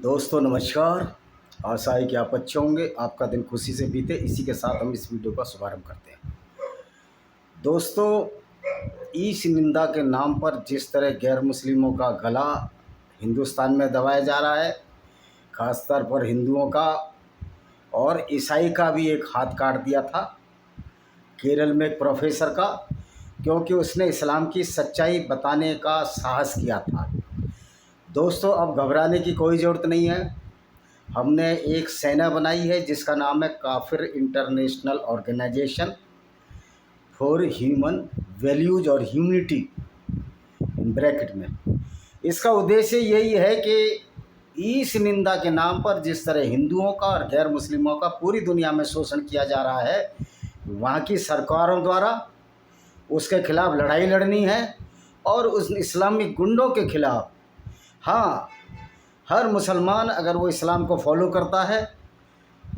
दोस्तों नमस्कार। आशा है कि आप अच्छे होंगे, आपका दिन खुशी से बीते। इसी के साथ हम इस वीडियो का शुभारंभ करते हैं। दोस्तों, ईश निंदा के नाम पर जिस तरह गैर मुस्लिमों का गला हिंदुस्तान में दबाया जा रहा है, ख़ासतौर पर हिंदुओं का, और ईसाई का भी एक हाथ काट दिया था केरल में एक प्रोफेसर का, क्योंकि उसने इस्लाम की सच्चाई बताने का साहस किया था। दोस्तों, अब घबराने की कोई ज़रूरत नहीं है। हमने एक सेना बनाई है जिसका नाम है काफिर international organization for human values और ह्यूमनिटी ब्रैकेट में। इसका उद्देश्य यही है कि ईश निंदा के नाम पर जिस तरह हिंदुओं का और गैर मुस्लिमों का पूरी दुनिया में शोषण किया जा रहा है, वहाँ की सरकारों द्वारा उसके खिलाफ लड़ाई लड़नी है। और उस इस्लामिक गुंडों के खिलाफ, हाँ, हर मुसलमान अगर वो इस्लाम को फॉलो करता है,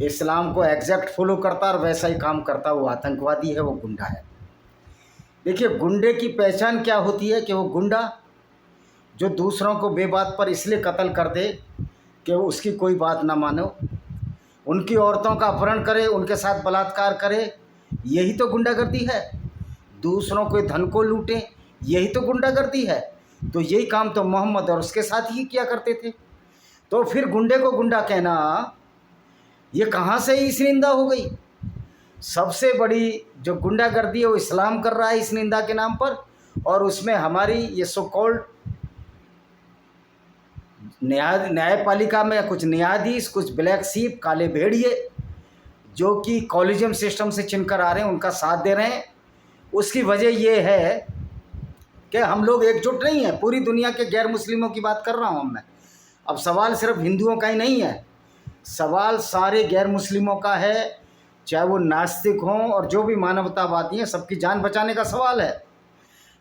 इस्लाम को एग्जैक्ट फॉलो करता है और वैसा ही काम करता है, वो आतंकवादी है, वो गुंडा है। देखिए, गुंडे की पहचान क्या होती है कि वो गुंडा जो दूसरों को बेबात पर इसलिए कत्ल कर दे कि वो उसकी कोई बात ना मानो, उनकी औरतों का अपहरण करे, उनके साथ बलात्कार करे, यही तो गुंडागर्दी है। दूसरों के धन को लूटें, यही तो गुंडागर्दी है। तो यही काम तो मोहम्मद और उसके साथ ही किया करते थे। तो फिर गुंडे को गुंडा कहना, ये कहाँ से इस निंदा हो गई? सबसे बड़ी जो गुंडागर्दी है वो इस्लाम कर रहा है इस निंदा के नाम पर, और उसमें हमारी ये सो कॉल्ड न्यायपालिका में कुछ न्यायाधीश, कुछ ब्लैक शीप, काले भेड़िए, जो कि कॉलेजियम सिस्टम से चिनकर आ रहे हैं, उनका साथ दे रहे हैं। उसकी वजह ये है कि हम लोग एकजुट नहीं हैं। पूरी दुनिया के गैर मुस्लिमों की बात कर रहा हूँ मैं। अब सवाल सिर्फ हिंदुओं का ही नहीं है, सवाल सारे गैर मुस्लिमों का है, चाहे वो नास्तिक हों और जो भी मानवतावादी हैं, सबकी जान बचाने का सवाल है।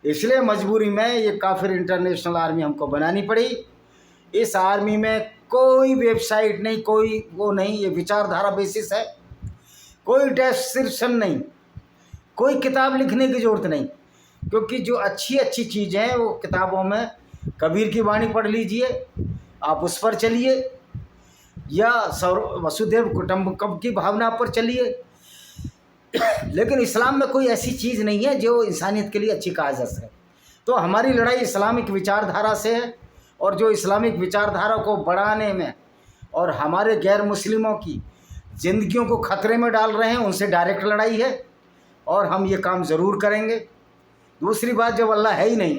इसलिए मजबूरी में ये काफिर इंटरनेशनल आर्मी हमको बनानी पड़ी। इस आर्मी में कोई वेबसाइट नहीं, कोई वो नहीं, ये विचारधारा बेसिस है। कोई डिस्क्रिप्शन नहीं, कोई किताब लिखने की ज़रूरत नहीं, क्योंकि जो अच्छी अच्छी चीज़ें हैं वो किताबों में, कबीर की वाणी पढ़ लीजिए, आप उस पर चलिए, या वसुदेव कुटुंबकम की भावना पर चलिए। लेकिन इस्लाम में कोई ऐसी चीज़ नहीं है जो इंसानियत के लिए अच्छी कहा जा सके। तो हमारी लड़ाई इस्लामिक विचारधारा से है, और जो इस्लामिक विचारधारा को बढ़ाने में और हमारे गैर मुस्लिमों की ज़िंदगियों को ख़तरे में डाल रहे हैं, उनसे डायरेक्ट लड़ाई है, और हम ये काम ज़रूर करेंगे। दूसरी बात, जब अल्लाह है ही नहीं,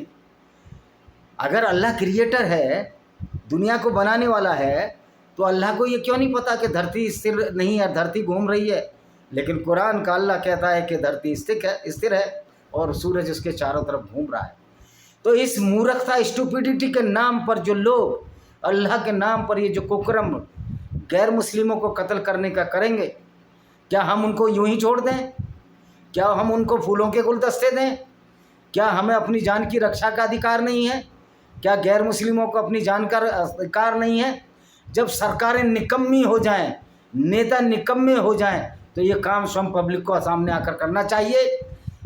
अगर अल्लाह क्रिएटर है, दुनिया को बनाने वाला है, तो अल्लाह को ये क्यों नहीं पता कि धरती स्थिर नहीं है, धरती घूम रही है? लेकिन कुरान का अल्लाह कहता है कि धरती स्थिर है और सूरज उसके चारों तरफ घूम रहा है। तो इस मूर्खता, स्टुपिडिटी के नाम पर जो लोग अल्लाह के नाम पर ये जो कुकर्म गैर मुस्लिमों को कत्ल करने का करेंगे, क्या हम उनको यूं ही छोड़ दें? क्या हम उनको फूलों के गुलदस्ते दें? क्या हमें अपनी जान की रक्षा का अधिकार नहीं है? क्या गैर मुस्लिमों को अपनी जान का अधिकार नहीं है? जब सरकारें निकम्मी हो जाएं, नेता निकम्मे हो जाएं, तो ये काम स्वयं पब्लिक को सामने आकर करना चाहिए।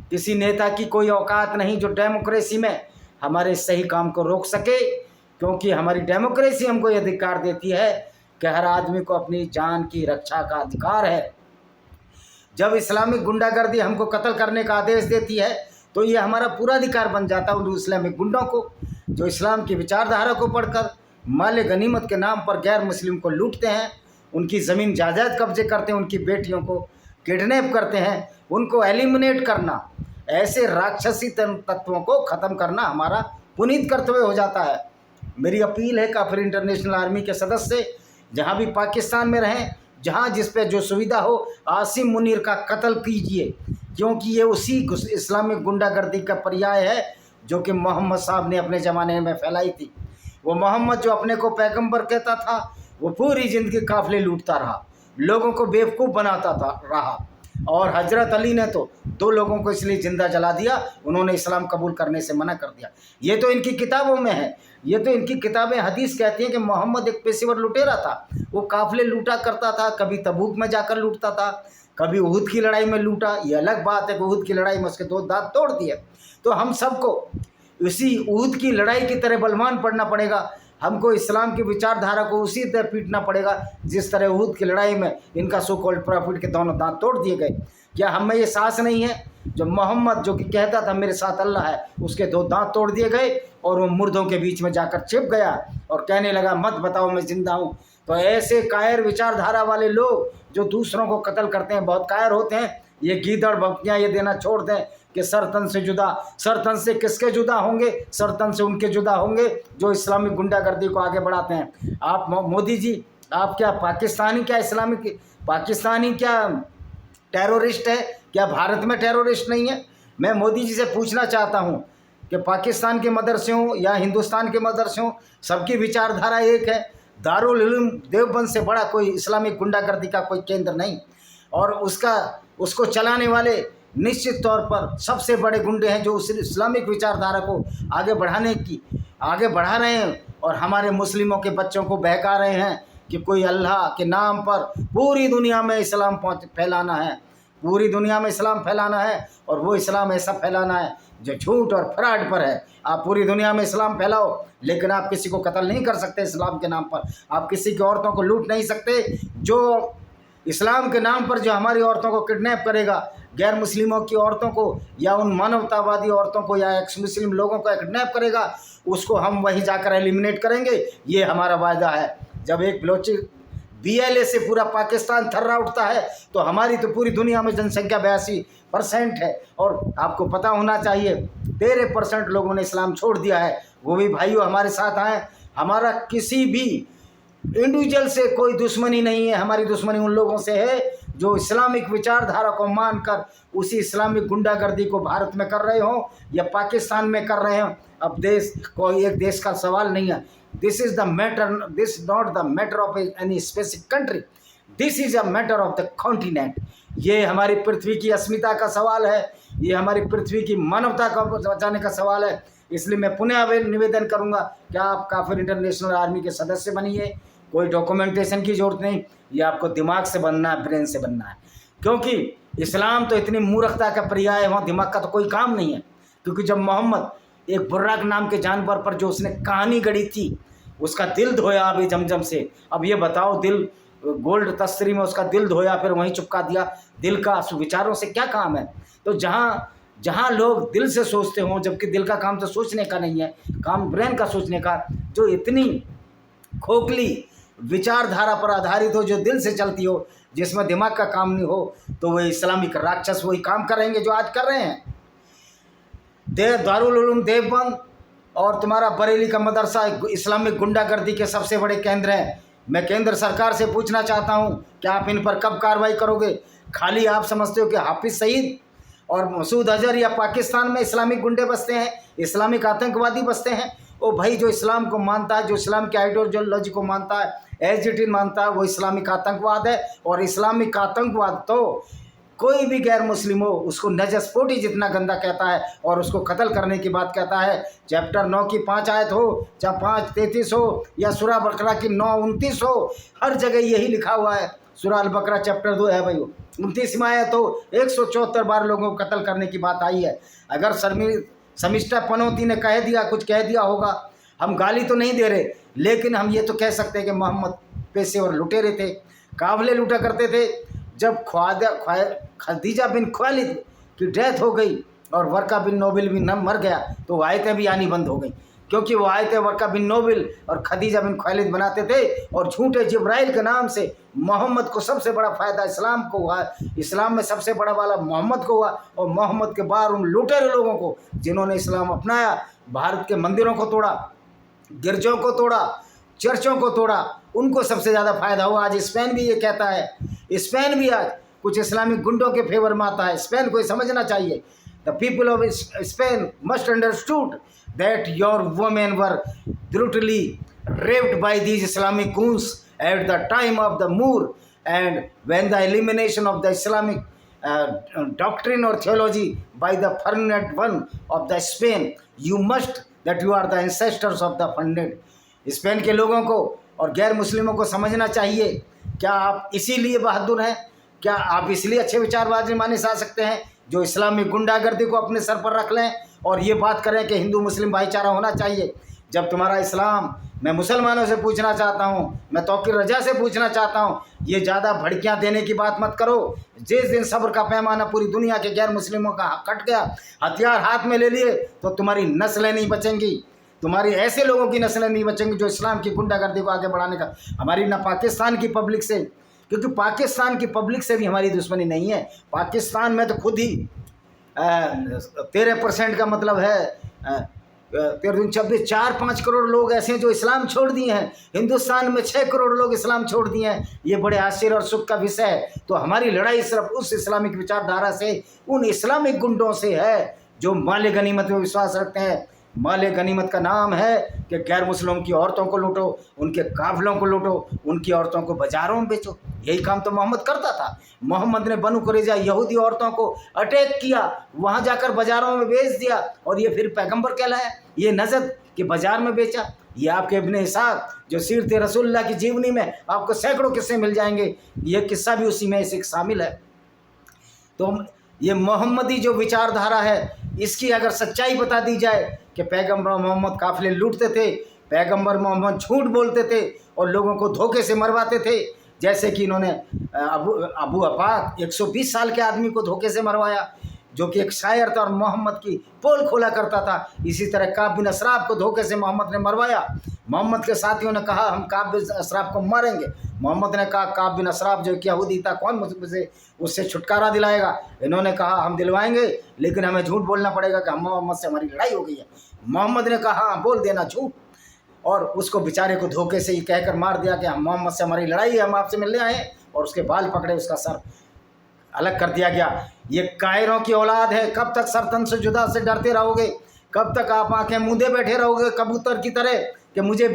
किसी नेता की कोई औकात नहीं जो डेमोक्रेसी में हमारे सही काम को रोक सके, क्योंकि हमारी डेमोक्रेसी हमको ये अधिकार देती है कि हर आदमी को अपनी जान की रक्षा का अधिकार है। जब इस्लामिक गुंडागर्दी हमको कत्ल करने का आदेश देती है, तो ये हमारा पूरा अधिकार बन जाता है उन इस्लामिक गुंडों को, जो इस्लाम की विचारधारा को पढ़कर माल गनीमत के नाम पर गैर मुस्लिम को लूटते हैं, उनकी ज़मीन जायदाद कब्जे करते हैं, उनकी बेटियों को किडनैप करते हैं। उनको एलिमिनेट करना, ऐसे राक्षसी तत्वों को ख़त्म करना हमारा पुनीत कर्तव्य हो जाता है। मेरी अपील है काफिर इंटरनेशनल आर्मी के सदस्य, जहाँ भी पाकिस्तान में रहें, जहाँ जिस पे जो सुविधा हो, आसिम मुनीर का कत्ल कीजिए, क्योंकि ये उसी इस्लामिक गुंडागर्दी का पर्याय है जो कि मोहम्मद साहब ने अपने ज़माने में फैलाई थी। वो मोहम्मद जो अपने को पैगंबर कहता था, वो पूरी ज़िंदगी काफ़िले लूटता रहा, लोगों को बेवकूफ़ बनाता रहा, और हजरत अली ने तो 2 लोगों को इसलिए ज़िंदा जला दिया, उन्होंने इस्लाम कबूल करने से मना कर दिया। ये तो इनकी किताबों में है, ये तो इनकी किताबें हदीस कहती हैं कि मोहम्मद एक पेशेवर लुटेरा था। वो काफ़िले लूटा करता था, कभी तबूक में जाकर लूटता था, कभी उहुद की लड़ाई में लूटा। ये अलग बात है कि उहुद की लड़ाई में उसके 2 दांत तोड़ दिए। तो हम सबको इसी उहुद की लड़ाई की तरह बलवान पड़ना पड़ेगा हमको इस्लाम की विचारधारा को उसी तरह पीटना पड़ेगा जिस तरह उहद की लड़ाई में इनका सो कॉल्ड प्रॉफिट के दोनों दांत तोड़ दिए गए। क्या हम में ये साहस नहीं है? जो मोहम्मद जो कि कहता था मेरे साथ अल्लाह है, उसके 2 दांत तोड़ दिए गए और वो मुर्दों के बीच में जाकर छिप गया और कहने लगा मत बताओ मैं जिंदा हूँ। तो ऐसे कायर विचारधारा वाले लोग जो दूसरों को कत्ल करते हैं बहुत कायर होते हैं। ये गीदड़ बकरियाँ ये देना छोड़ दें कि सरतन से जुदा। सरतन से किसके जुदा होंगे? सरतन से उनके जुदा होंगे जो इस्लामिक गुंडागर्दी को आगे बढ़ाते हैं। आप मोदी जी, आप क्या पाकिस्तानी, क्या इस्लामिक पाकिस्तानी क्या टेररिस्ट है? क्या भारत में टेररिस्ट नहीं है? मैं मोदी जी से पूछना चाहता हूँ कि पाकिस्तान के मदरसे हों या हिंदुस्तान के मदरसे हों, सबकी विचारधारा एक है। दारुल उलूम देवबंद से बड़ा कोई इस्लामिक गुंडागर्दी का कोई केंद्र नहीं, और उसको चलाने वाले निश्चित तौर पर सबसे बड़े गुंडे हैं जो उस इस्लामिक विचारधारा को आगे बढ़ा रहे हैं और हमारे मुस्लिमों के बच्चों को बहका रहे हैं कि कोई अल्लाह के नाम पर पूरी दुनिया में इस्लाम फैलाना है, पूरी दुनिया में इस्लाम फैलाना है। और वो इस्लाम ऐसा फैलाना है जो झूठ और फ्रॉड पर है। आप पूरी दुनिया में इस्लाम फैलाओ, लेकिन आप किसी को कत्ल नहीं कर सकते इस्लाम के नाम पर। आप किसी की औरतों को लूट नहीं सकते। जो इस्लाम के नाम पर जो हमारी औरतों को किडनैप करेगा, गैर मुस्लिमों की औरतों को या उन मानवतावादी औरतों को या एक्स मुस्लिम लोगों को किडनैप करेगा, उसको हम वहीं जाकर एलिमिनेट करेंगे। ये हमारा वायदा है। जब एक बलोची BLA से पूरा पाकिस्तान थर्रा उठता है तो हमारी तो पूरी दुनिया में जनसंख्या 82% है। और आपको पता होना चाहिए 13% लोगों ने इस्लाम छोड़ दिया है। वो भी भाइयों हमारे साथ आए। हमारा किसी भी इंडिविजुअल से कोई दुश्मनी नहीं है। हमारी दुश्मनी उन लोगों से है जो इस्लामिक विचारधारा को मानकर उसी इस्लामिक गुंडागर्दी को भारत में कर रहे हों या पाकिस्तान में कर रहे हों। अब देश कोई एक देश का सवाल नहीं है। This not the matter of any specific country, this is a matter of the continent. ये हमारी पृथ्वी की अस्मिता का सवाल है, ये हमारी पृथ्वी की मानवता को बचाने का सवाल है। इसलिए मैं पुनः निवेदन करूंगा कि आप काफिर इंटरनेशनल आर्मी के सदस्य बनिए। कोई डॉक्यूमेंटेशन की जरूरत नहीं, ये आपको दिमाग से बनना है, ब्रेन से बनना है। क्योंकि इस्लाम तो इतनी मूर्खता का पर्याय है, वहाँ दिमाग का तो कोई काम नहीं है। क्योंकि जब मोहम्मद एक बुर्राक नाम के जानवर पर जो उसने कहानी गढ़ी थी, उसका दिल धोया अभी जमजम से। अब ये बताओ, दिल गोल्ड तस्तरी में उसका दिल धोया फिर वहीं चिपका दिया। दिल का विचारों से क्या काम है? तो जहाँ लोग दिल से सोचते हों, जबकि दिल का काम तो सोचने का नहीं है, काम ब्रेन का सोचने का, जो इतनी खोखली विचारधारा पर आधारित हो, जो दिल से चलती हो, जिसमें दिमाग का काम नहीं हो, तो वही इस्लामिक राक्षस वही काम करेंगे जो आज कर रहे हैं। दारुल उलूम देवबंद और तुम्हारा बरेली का मदरसा इस्लामिक गुंडागर्दी के सबसे बड़े केंद्र हैं। मैं केंद्र सरकार से पूछना चाहता हूं कि आप इन पर कब कार्रवाई करोगे? खाली आप समझते हो कि हाफिज सईद और मसूद अजहर या पाकिस्तान में इस्लामिक गुंडे बसते हैं, इस्लामिक आतंकवादी बसते हैं। ओ भाई, जो इस्लाम को मानता है, जो इस्लाम की आइडियोलॉजी को मानता है, एज इट इज मानता है, वो इस्लामिक आतंकवाद है। और इस्लामिक आतंकवाद तो कोई भी गैर मुस्लिम हो उसको नजस्फोटी जितना गंदा कहता है और उसको कत्ल करने की बात कहता है। चैप्टर 9 की 5 आयत हो, चाहे 5:33 हो या सूरह बकरा की 9:29 हो, हर जगह यही लिखा हुआ है। सूरह अल बकरा चैप्टर 2 है भाई, 29वीं आयत हो, 174 बार लोगों को कत्ल करने की बात आई है। अगर शर्मिष्ठा पनौती ने कुछ कह दिया होगा, हम गाली तो नहीं दे रहे, लेकिन हम ये तो कह सकते हैं कि मोहम्मद पेशेवर लुटेरे थे, काफिले लूटा करते थे। जब खदीजा बिन खुवैलिद की डेथ हो गई और वर्का बिन नोबिल भी मर गया, तो वो आयतें भी आनी बंद हो गई, क्योंकि वो आयतें वर्का बिन नोबिल और खदीजा बिन खुवैलिद बनाते थे। और झूठे जिब्राइल के नाम से मोहम्मद को सबसे बड़ा फ़ायदा इस्लाम को हुआ, इस्लाम में सबसे बड़ा वाला मोहम्मद को हुआ। और मोहम्मद के बाद उन लुटेरे लोगों को जिन्होंने इस्लाम अपनाया, भारत के मंदिरों को तोड़ा, गिरजों को तोड़ा, चर्चों को तोड़ा, उनको सबसे ज़्यादा फ़ायदा हुआ। आज स्पेन भी ये कहता है, स्पेन भी आज कुछ इस्लामिक गुंडों के फेवर में आता है। स्पेन को समझना चाहिए। The people of Spain must understood that your women were brutally raped by these Islamic goons at the time of the Moor, and when the elimination of the Islamic doctrine or theology by the Ferdinand I of the Spain, you must that you are the ancestors of the Ferdinand। Spain के लोगों को और गैर मुस्लिमों को समझना चाहिए। क्या आप इसीलिए बहादुर हैं? क्या आप इसलिए अच्छे विचारवादी माने जा सकते हैं जो इस्लामिक गुंडागर्दी को अपने सर पर रख लें और ये बात करें कि हिंदू मुस्लिम भाईचारा होना चाहिए? जब तुम्हारा इस्लाम, मैं मुसलमानों से पूछना चाहता हूँ, मैं तौकीर रजा से पूछना चाहता हूँ, ये ज़्यादा भड़कियाँ देने की बात मत करो। जिस दिन सब्र का पैमाना पूरी दुनिया के गैर मुस्लिमों का कट गया, हथियार हाथ में ले लिए, तो तुम्हारी नस्लें नहीं बचेंगी, तुम्हारी ऐसे लोगों की नस्लें नहीं बचेंगी जो इस्लाम की गुंडागर्दी को आगे बढ़ाने का। हमारी ना पाकिस्तान की पब्लिक से, क्योंकि पाकिस्तान की पब्लिक से भी हमारी दुश्मनी नहीं है। पाकिस्तान में तो खुद ही 13% का मतलब है 13-26 4-5 करोड़ लोग ऐसे हैं जो इस्लाम छोड़ दिए हैं। हिंदुस्तान में 6 करोड़ लोग इस्लाम छोड़ दिए हैं। ये बड़े आश्चर्य और सुख का विषय है। तो हमारी लड़ाई सिर्फ उस इस्लामिक विचारधारा से, उन इस्लामिक गुंडों से है जो माले गनीमत में विश्वास रखते हैं। माले गनीमत का नाम है कि गैर मुस्लिमों की औरतों को लूटो, उनके काफिलों को लूटो, उनकी औरतों को बाजारों में बेचो। यही काम तो मोहम्मद करता था। मोहम्मद ने बनु कुरैज़ा यहूदी औरतों को अटैक किया, वहाँ जाकर बाजारों में बेच दिया, और ये फिर पैगंबर कहलाया। ये नजद कि बाजार में बेचा। ये आपके इब्ने इसाक जो सीरत रसूलुल्लाह की जीवनी में आपको सैकड़ों किस्से मिल जाएंगे, ये किस्सा भी उसी में से शामिल है। तो ये मोहम्मदी जो विचारधारा है, इसकी अगर सच्चाई बता दी जाए कि पैगंबर मोहम्मद काफिले लूटते थे, पैगंबर मोहम्मद झूठ बोलते थे और लोगों को धोखे से मरवाते थे, जैसे कि इन्होंने अबू अपाक 120 साल के आदमी को धोखे से मरवाया, जो कि एक शायर था और मोहम्मद की पोल खोला करता था। इसी तरह काब बिन असराफ को धोखे से मोहम्मद ने मरवाया। मोहम्मद के साथियों ने कहा हम काब बिन असराफ को मारेंगे। मोहम्मद ने कहा काब बिन असराफ जो यहूदी था, कौन मुझसे उससे छुटकारा दिलाएगा। इन्होंने कहा हम दिलवाएंगे, लेकिन हमें झूठ बोलना पड़ेगा कि हम मोहम्मद से हमारी लड़ाई हो गई है। मोहम्मद ने कहा हाँ बोल देना झूठ, और उसको बेचारे को धोखे से ही कहकर मार दिया कि हम मोहम्मद से हमारी लड़ाई है, हम आपसे मिलने आए हैं, और उसके बाल पकड़े, उसका सर अलग कर दिया गया। ये कायरों की औलाद है। कब तक सरतन से जुदा से डरते रहोगे? कब तक आप आंखें मूंदे बैठे रहोगे कबूतर की तरह कि मुझे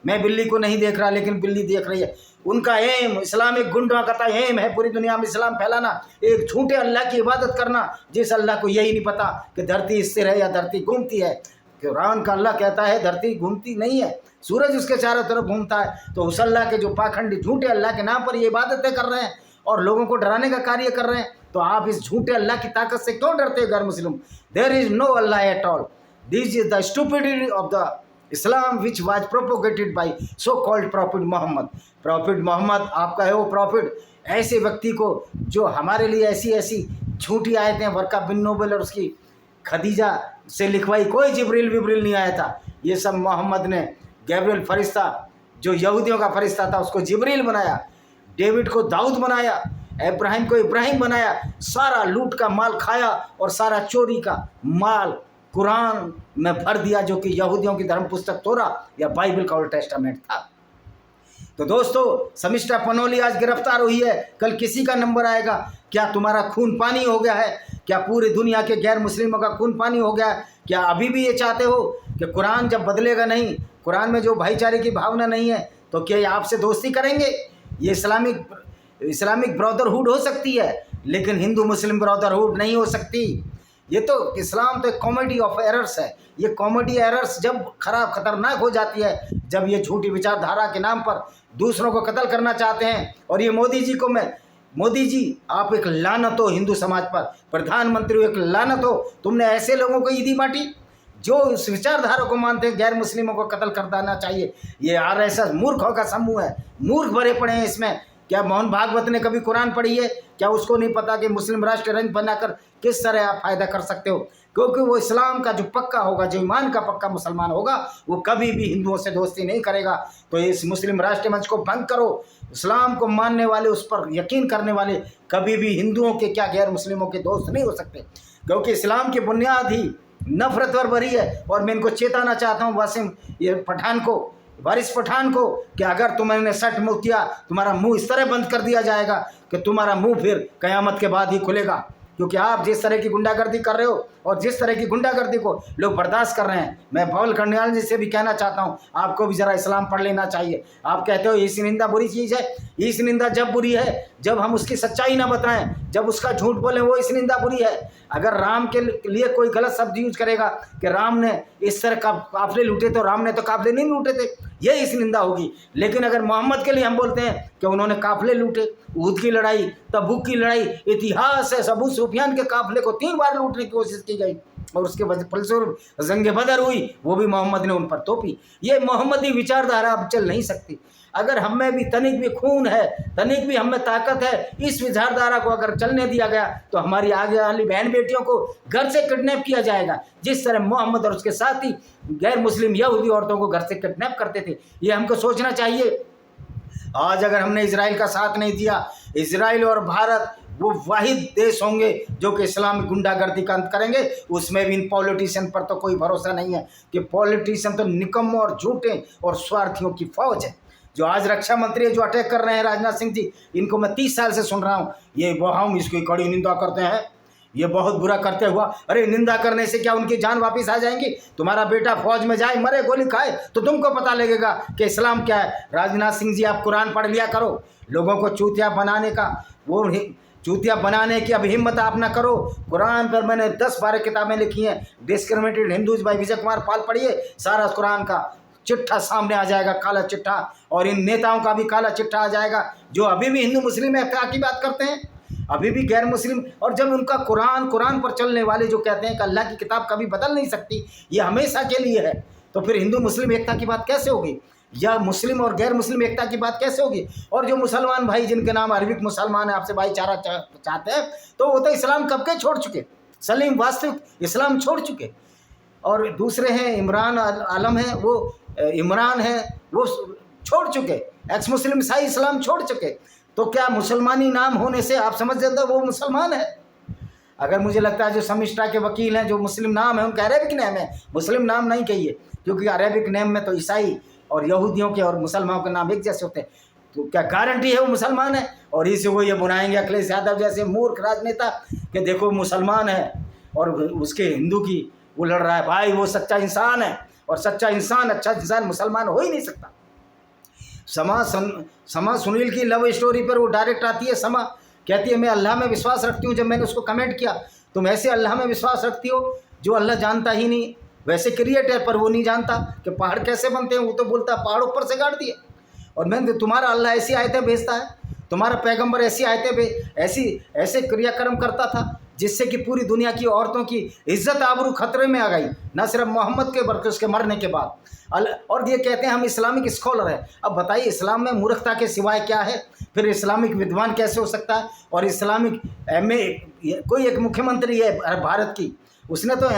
मैं बिल्ली को नहीं देख रहा लेकिन बिल्ली देख रही है? उनका एम, इस्लामिक गुंडों का एम है पूरी दुनिया में इस्लाम फैलाना, एक झूठे अल्लाह की इबादत करना, जिस अल्लाह को यही नहीं पता कि धरती स्थिर है या धरती घूमती है। कुरान का अल्लाह कहता है धरती घूमती नहीं है, सूरज उसके चारों तरफ घूमता है। तो उस अल्लाह के जो पाखंडी झूठे अल्लाह के नाम पर ये इबादतें कर रहे हैं और लोगों को डराने का कार्य कर रहे हैं, तो आप इस झूठे अल्लाह की ताकत से क्यों डरते हो गैर मुस्लिम? There is no Allah at all. This is the stupidity of the Islam which was propagated by so called prophet Mohammed. Prophet Mohammed आपका है वो प्रॉफिट, ऐसे व्यक्ति को जो हमारे लिए ऐसी ऐसी झूठी आयतें वर्का बिन नोबल और उसकी खदीजा से लिखवाई, कोई जिब्रील विब्रील नहीं आया था। ये सब मोहम्मद ने, गैब्रियल फरिश्ता जो यहूदियों का फरिश्ता था उसको जिब्रील बनाया, डेविड को दाऊद बनाया, इब्राहिम को इब्राहिम बनाया, सारा लूट का माल खाया और सारा चोरी का माल कुरान में भर दिया, जो कि यहूदियों की धर्म पुस्तक तोरा या बाइबल का ओल्ड टेस्टामेंट था। तो दोस्तों, शमिष्ठा पनोली आज गिरफ्तार हुई है, कल किसी का नंबर आएगा। क्या तुम्हारा खून पानी हो गया है? क्या पूरी दुनिया के गैर मुस्लिमों का खून पानी हो गया है? क्या अभी भी ये चाहते हो कि कुरान जब बदलेगा नहीं, कुरान में जो भाईचारे की भावना नहीं है, तो क्या ये आपसे दोस्ती करेंगे? ये इस्लामिक ब्रदरहुड हो सकती है, लेकिन हिंदू मुस्लिम ब्रदरहुड नहीं हो सकती। ये तो इस्लाम तो एक कॉमेडी ऑफ एरर्स है। ये कॉमेडी एरर्स जब खतरनाक हो जाती है, जब ये झूठी विचारधारा के नाम पर दूसरों को कत्ल करना चाहते हैं। और ये मोदी जी आप एक लानत हो हिंदू समाज पर, प्रधानमंत्री एक लानत हो। तुमने ऐसे लोगों को ईदी बांटी जो उस विचारधारा को मानते हैं गैर मुस्लिमों को कत्ल कर देना चाहिए। ये RSS मूर्खों का समूह है, मूर्ख भरे पड़े हैं इसमें। क्या मोहन भागवत ने कभी कुरान पढ़ी है? क्या उसको नहीं पता कि मुस्लिम राष्ट्र रंग बनाकर किस तरह आप फायदा कर सकते हो? क्योंकि वो इस्लाम का जो पक्का होगा, जो ईमान का पक्का मुसलमान होगा, वो कभी भी हिंदुओं से दोस्ती नहीं करेगा। तो इस मुस्लिम राष्ट्र मंच को भंग करो। इस्लाम को मानने वाले, उस पर यकीन करने वाले कभी भी हिंदुओं के क्या गैर मुस्लिमों के दोस्त नहीं हो सकते, क्योंकि इस्लाम की बुनियाद ही नफरत पर भरी है। और मैं इनको चेताना चाहता हूँ, वारिस पठान को, कि अगर तुमने सट मुँह किया, तुम्हारा मुंह इस तरह बंद कर दिया जाएगा कि तुम्हारा मुंह फिर कयामत के बाद ही खुलेगा। क्योंकि आप जिस तरह की गुंडागर्दी कर रहे हो और जिस तरह की गुंडागर्दी को लोग बर्दाश्त कर रहे हैं, मैं पवन कल्याण जी से भी कहना चाहता हूं, आपको भी ज़रा इस्लाम पढ़ लेना चाहिए। आप कहते हो ईश निंदा बुरी चीज़ है। ईश निंदा जब बुरी है जब हम उसकी सच्चाई ना बताएं, जब उसका झूठ बोलें, वो ईश निंदा बुरी है। अगर राम के लिए कोई गलत शब्द यूज करेगा कि राम ने इस तरह का काफिले लूटे, तो राम ने तो काफिले नहीं लूटे थे, ये इस निंदा होगी। लेकिन अगर मोहम्मद के लिए हम बोलते हैं कि उन्होंने काफिले लूटे, ऊद की लड़ाई, तबूक की लड़ाई, इतिहास है, अबू सुफियान के काफिले को 3 बार लूटने की कोशिश की गई, और उसके फलस्वरूप जंग बदर हुई, वो भी मोहम्मद ने उन पर तोपी। ये मोहम्मदी विचारधारा अब चल नहीं सकती। अगर हम में भी तनिक भी खून है, तनिक भी हम में ताकत है, इस विचारधारा को अगर चलने दिया गया तो हमारी आगे वाली बहन बेटियों को घर से किडनैप किया जाएगा, जिस तरह मोहम्मद और उसके साथी गैर मुस्लिम यहूदी औरतों को घर से किडनैप करते थे। ये हमको सोचना चाहिए। आज अगर हमने इजराइल का साथ नहीं दिया, इजराइल और भारत वो वाहिद देश होंगे जो कि इस्लामी गुंडागर्दी का अंत करेंगे। उसमें भी इन पॉलिटिशियन पर तो कोई भरोसा नहीं है, कि पॉलिटिशियन तो निकम्मों और झूठे और स्वार्थियों की फौज है। जो आज रक्षा मंत्री है, जो अटैक कर रहे हैं राजनाथ सिंह जी, इनको मैं 30 साल से सुन रहा हूँ, ये हम इसकी कड़ी निंदा करते हैं, ये बहुत बुरा करते हुआ। अरे निंदा करने से क्या उनकी जान वापस आ जाएंगी? तुम्हारा बेटा फौज में जाए, मरे, गोली खाए, तो तुमको पता लगेगा कि इस्लाम क्या है। राजनाथ सिंह जी, आप कुरान पढ़ लिया करो। लोगों को चूतिया बनाने का, वो चूतिया बनाने की अब हिम्मत आप ना करो। कुरान पर मैंने 10-12 किताबें लिखी हैं, discriminated Hindus by Vijay Kumar Pal, पढ़िए, सारा कुरान का चिट्ठा सामने आ जाएगा, काला चिट्ठा। और इन नेताओं का भी काला चिट्ठा आ जाएगा, जो अभी भी हिंदू मुस्लिम एकता की बात करते हैं, अभी भी गैर मुस्लिम। और जब उनका कुरान पर चलने वाले जो कहते हैं कि अल्लाह की किताब कभी बदल नहीं सकती, ये हमेशा के लिए है, तो फिर हिंदू मुस्लिम एकता की बात कैसे होगी, या मुस्लिम और गैर मुस्लिम एकता की बात कैसे होगी? और जो मुसलमान भाई जिनके नाम अरबिक मुसलमान है, आपसे भाईचारा चाहते हैं, तो वो तो इस्लाम कब के छोड़ चुके, सलीम वास्तविक इस्लाम छोड़ चुके। और दूसरे हैं इमरान आलम है, वो इमरान है, वो छोड़ चुके, एक्स मुस्लिम शाही इस्लाम छोड़ चुके। तो क्या मुसलमानी नाम होने से आप समझ जाते हो वो मुसलमान है? अगर मुझे लगता है जो समिष्टा के वकील हैं, जो मुस्लिम नाम है उनका अरेबिक नेम है, मुस्लिम नाम नहीं कहिए, क्योंकि अरेबिक नेम में तो ईसाई और यहूदियों के और मुसलमानों के नाम एक जैसे होते हैं। तो क्या गारंटी है वो मुसलमान है? और इसी को ये बुनाएंगे अखिलेश यादव जैसे मूर्ख राजनेता कि देखो मुसलमान है और उसके हिंदू की वो लड़ रहा है। भाई वो सच्चा इंसान है, और सच्चा इंसान, अच्छा इंसान मुसलमान हो ही नहीं सकता। समा सुनील की लव स्टोरी पर वो डायरेक्ट आती है, समा कहती है मैं अल्लाह में विश्वास रखती हूँ। जब मैंने उसको कमेंट किया, तुम ऐसे अल्लाह में विश्वास रखती हो जो अल्लाह जानता ही नहीं, वैसे क्रिएटर पर वो नहीं जानता कि पहाड़ कैसे बनते हैं, वो तो बोलता है पहाड़ ऊपर से गाड़ दिए। और मैंने तुम्हारा अल्लाह ऐसी आयतें भेजता है, तुम्हारा पैगंबर ऐसी आयतें ऐसे क्रियाक्रम करता था जिससे कि पूरी दुनिया की औरतों की इज्जत आबरू खतरे में आ गई, न सिर्फ मोहम्मद के बल्कि उसके मरने के बाद। और ये कहते हैं हम इस्लामिक स्कॉलर हैं। अब बताइए इस्लाम में मूर्खता के सिवाय क्या है? फिर इस्लामिक विद्वान कैसे हो सकता है? और इस्लामिक कोई एक मुख्यमंत्री है भारत की, उसने तो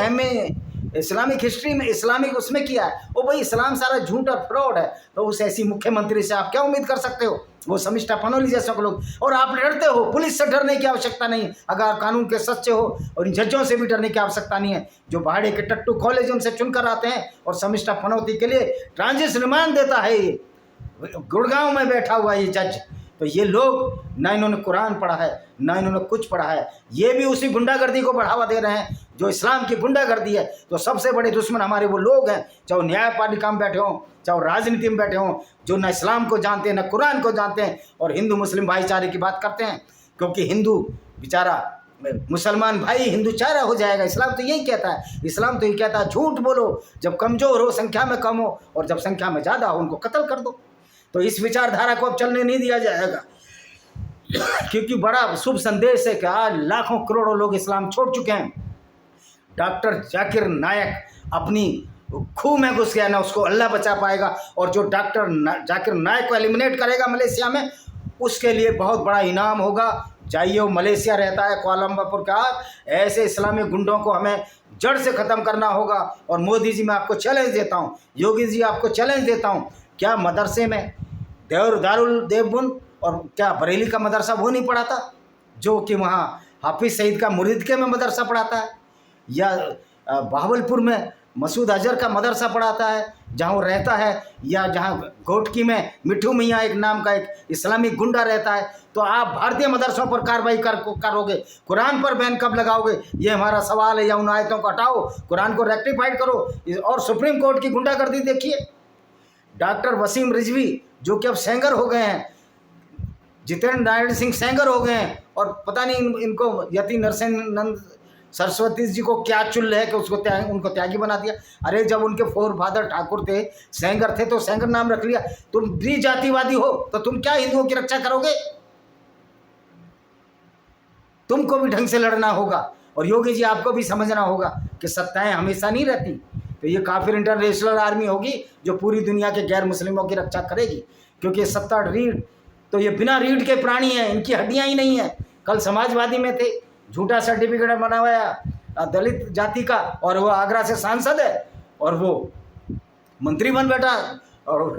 इस्लामिक हिस्ट्री में इस्लामिक उसमें किया है। वो भाई इस्लाम सारा झूठ और फ्रॉड है, तो उस ऐसी मुख्यमंत्री से आप क्या उम्मीद कर सकते हो? वो समिष्टा फनोली जैसे लोग। और आप डरते हो, पुलिस से डरने की आवश्यकता नहीं है अगर आप कानून के सच्चे हो, और इन जजों से भी डरने की आवश्यकता नहीं है जो भाड़े के टट्टू कॉलेज उनसे चुनकर आते हैं और समिष्टा फनौती के लिए ट्रांजिट रिमांड देता है। ये गुड़गांव में बैठा हुआ ये जज, तो ये लोग ना इन्होंने कुरान पढ़ा है, ना इन्होंने कुछ पढ़ा है, ये भी उसी गुंडागर्दी को बढ़ावा दे रहे हैं जो इस्लाम की गुंडागर्दी है। तो सबसे बड़े दुश्मन हमारे वो लोग हैं, चाहे न्यायपालिका में बैठे हों, चाहे राजनीति में बैठे हों, जो न इस्लाम को जानते हैं, न कुरान को जानते हैं, और हिंदू मुस्लिम भाईचारे की बात करते हैं। क्योंकि हिंदू बेचारा, मुसलमान भाई हिंदू चारा हो जाएगा। इस्लाम तो यही कहता है, इस्लाम तो यही कहता है झूठ बोलो, जब कमज़ोर हो, संख्या में कम हो, और जब संख्या में ज़्यादा हो उनको कत्ल कर दो। तो इस विचारधारा को अब चलने नहीं दिया जाएगा, क्योंकि बड़ा शुभ संदेश है कि आज लाखों करोड़ों लोग इस्लाम छोड़ चुके हैं। डॉक्टर जाकिर नायक अपनी खूह में घुस गया ना, उसको अल्लाह बचा पाएगा। और जो डॉक्टर जाकिर नायक को एलिमिनेट करेगा मलेशिया में, उसके लिए बहुत बड़ा इनाम होगा। जाइए, वो मलेशिया रहता है, कोलंबपुर का। ऐसे इस्लामी गुंडों को हमें जड़ से ख़त्म करना होगा। और मोदी जी मैं आपको चैलेंज देता हूँ, योगी जी आपको चैलेंज देता हूँ, क्या मदरसे में दारुल देवबंद और क्या बरेली का मदरसा वो नहीं पढ़ाता जो कि वहाँ हाफिज़ सईद का मुरीदके में मदरसा पढ़ाता है, या बहावलपुर में मसूद अजहर का मदरसा पढ़ाता है जहाँ वो रहता है, या जहाँ घोटकी में मिठू मियाँ एक नाम का एक इस्लामिक गुंडा रहता है। तो आप भारतीय मदरसों पर कार्रवाई करोगे, कुरान पर बैन कब लगाओगे? ये हमारा सवाल है। या उन आयतों को हटाओ, कुरान को रेक्टिफाइड करो। और सुप्रीम कोर्ट की गुंडागर्दी देखिए, डॉक्टर वसीम रिजवी जो कि अब सेंगर हो गए हैं, जितेंद्र नारायण सिंह सेंगर हो गए हैं, और पता नहीं इनको यति नरसिंह सरस्वती जी को क्या चुल है कि उनको त्यागी बना दिया। अरे जब उनके फोर फादर ठाकुर थे, सेंगर थे, तो सेंगर नाम रख लिया। तुम द्विजातिवादी हो तो तुम क्या हिंदुओं की रक्षा करोगे? तुमको भी ढंग से लड़ना होगा। और योगी जी आपको भी समझना होगा कि सत्ताएं हमेशा नहीं रहती। तो ये काफिर इंटरनेशनल आर्मी होगी जो पूरी दुनिया के गैर मुस्लिमों की रक्षा करेगी, क्योंकि 70 रीढ़ तो ये बिना रीढ़ के प्राणी हैं, इनकी हड्डियां ही नहीं है। कल समाजवादी में थे, झूठा सर्टिफिकेट बनाया दलित जाति का, और वो आगरा से सांसद है और वो मंत्री बन बैठा। और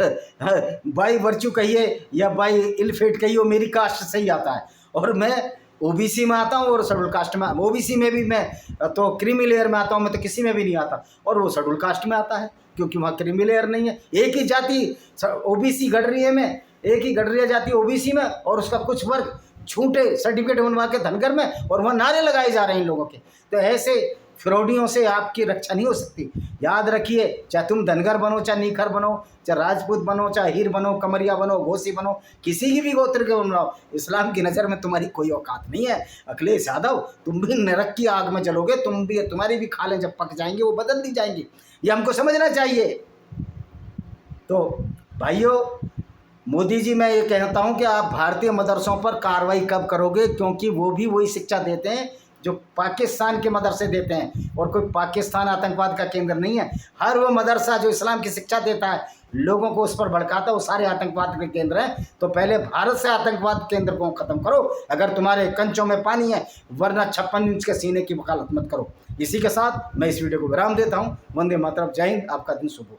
बाई वर्चू कहिए या बाई इलफेट कहिए, वो मेरी कास्ट से ही आता है और मैं ओबीसी में आता हूँ और शेड्यूल कास्ट में। ओबीसी में भी मैं तो क्रीमी लेयर में आता हूँ, मैं तो किसी में भी नहीं आता, और वो शेड्यूल कास्ट में आता है क्योंकि वहाँ क्रीमी लेयर नहीं है। एक ही जाति ओबीसी गढ़रिये में, एक ही गढ़रिया जाति ओबीसी में, और उसका कुछ वर्ग झूठे सर्टिफिकेट बनवा के धनगर में, और वहाँ नारे लगाए जा रहे हैं इन लोगों के। तो ऐसे फ्रॉडियों से आपकी रक्षा नहीं हो सकती। याद रखिए, चाहे तुम धनगर बनो, चाहे नीखर बनो, चाहे राजपूत बनो, चाहे हीर बनो, कमरिया बनो, घोसी बनो, किसी की भी गोत्र के बन रहो, इस्लाम की नज़र में तुम्हारी कोई औकात नहीं है। अखिलेश यादव, तुम भी नरक की आग में जलोगे, तुम भी, तुम्हारी भी खालें जब पक जाएंगी वो बदल दी जाएंगी, ये हमको समझना चाहिए। तो भाइयों, मोदी जी, मैं ये कहता हूँ कि आप भारतीय मदरसों पर कार्रवाई कब करोगे, क्योंकि वो भी वही शिक्षा देते हैं जो पाकिस्तान के मदरसे देते हैं, और कोई पाकिस्तान आतंकवाद का केंद्र नहीं है। हर वो मदरसा जो इस्लाम की शिक्षा देता है, लोगों को उस पर भड़काता है, वो सारे आतंकवाद के केंद्र हैं। तो पहले भारत से आतंकवाद केंद्र को ख़त्म करो अगर तुम्हारे कंचों में पानी है, वरना 56 इंच के सीने की वकालत मत करो। इसी के साथ मैं इस वीडियो को विराम देता हूँ। वंदे मातरम, जय हिंद, आपका दिन शुभ हो।